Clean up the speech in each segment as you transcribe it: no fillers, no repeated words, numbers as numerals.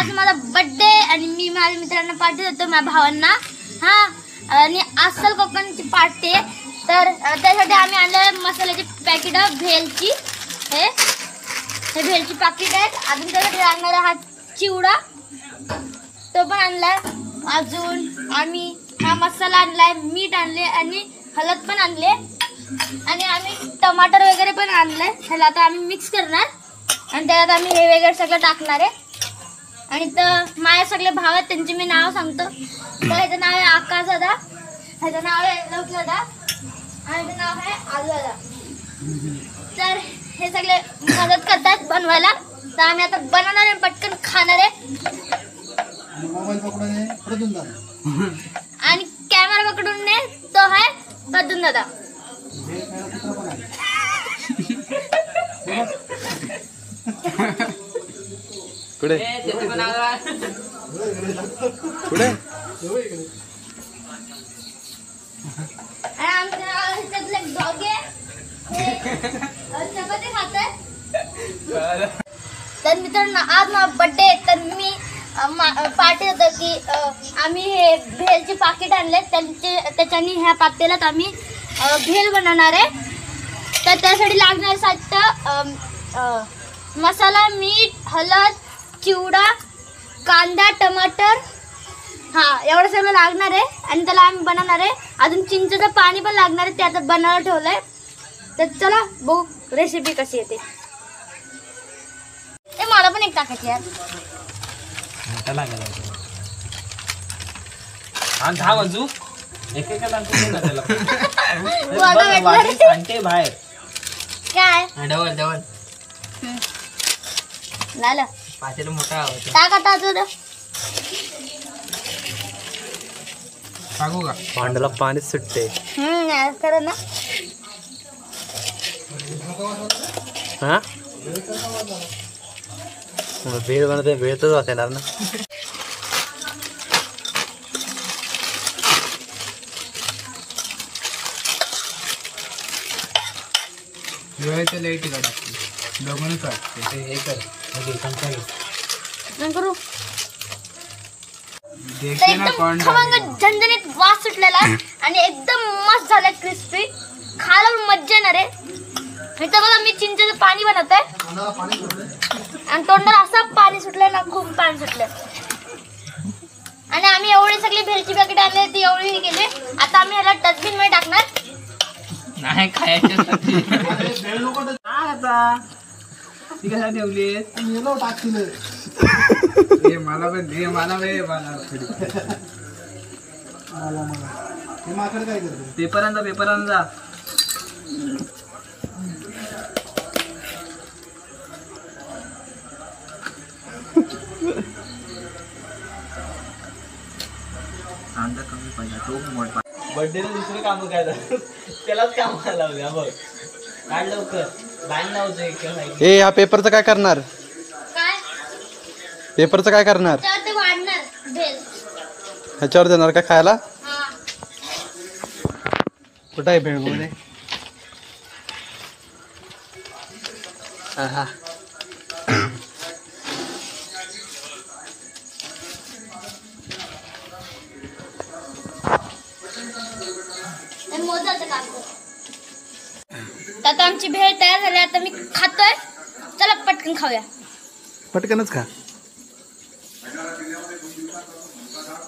आज माझा बर्थडे आणि मी माझ्या मित्रांना पार्टी देतो, माझ्या भावांना. हा, आणि अस्सल कोकणची पार्टी आहे. तर त्यासाठी आम्ही आणलं मसाल्याची पॅकेट भेलची. हे भेलची पाकिट आहेत. अजून त्यासाठी लागणारा हा चिवडा तो पण आणलाय. अजून आम्ही हा मसाला आणलाय, मीठ आणले आणि हळद पण आणले आणि आम्ही टमाटर वगैरे पण आणलंय. ह्याला आता आम्ही मिक्स करणार आणि त्यात आम्ही हे वगैरे सगळं टाकणार आहे. आणि तर माझे सगळे भाव आहेत, त्यांचे मी नाव सांगतो. तर ह्याचं नाव आहे आकाश दादा, ह्याचं नाव आहे लोक दादा आणि ह्याचं नाव आहे आलू दादा. तर हे सगळे मदत करतात बनवायला. तर आम्ही आता बनवणार आहे, पटकन खाणार आहे. आणि कॅमेरा पकडून ने तो आहे प्रद्युम्न दादा. कुठे कुठे चपाती खात. तर मित्रांनो आज माझा बर्थडे, तर मी पार्टी होतं की आम्ही हे भेलची पाकिट आणले, त्याच्याने ह्या पातेल्यात आम्ही भेल बनवणार आहे. तर त्यासाठी लागणारे साहित्य मसाला, मीठ, हळद, चिवडा, कांदा, टमाटर, हा एवढं सगळं लागणार आहे. आणि त्याला आम्ही बनवणार आहे. अजून चिंचेचं पाणी पण लागणार आहे, ते आता बनवायला ठेवलं आहे. तर चला बघू रेसिपी कशी येते. ते मला पण एक टाकायची यार. बाहेर काय डबल डबल झालं पातेलं मोठा आवडतो. टाक आता तुझं. टाकू का? भांड्याला पाणी सुटते. खरं ना. हा भेळ बनवते, भेळतच वाचणार ना. वेळेचं लाईट काढ बघून काढ. हे कर करू देखते ना कोण झणझणीत वास सुटलेला आणि एकदम मस्त झालं, क्रिस्पी. खायला पण मज्जा येणार आहे. इथं बघा मी चिंचेचं पाणी बनवतोय आणि तोंडाला असं पाणी सुटलंय ना, खूप पाणी सुटलंय. आणि आम्ही एवढी सगळी भेलची पॅकेट आणली, ती एवढी गेली. आता आम्ही ह्याला डस्टबिन मध्ये टाकणार. नाही खायचं आता ती कशा ठेवली मला पण दे, मला पेपर आणजा. कमी पाहिजे तो मोठा. बर्थडेला दुसरं काम काय झालं त्यालाच काम लावल्या बघ. काढ लवकर लाईन लावतो. ए, या पेपरचं काय करणार? काय पेपरचं काय करणार? ते वाढणार भेल. ह्याच्यावर देणार का खायला? हा कुठं आहे भेळ मध्ये? हा मोजाचं काम कर. आता आमची भेळ तयार झाली. आता मी खातोय. चला पटकन खाऊया. पटकनच खा.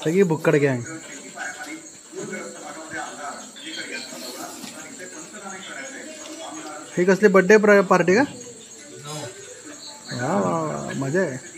सगळी भुक्कड गँग. हे कसली बर्थडे पार्टी का? वा वा वा, मजा आहे.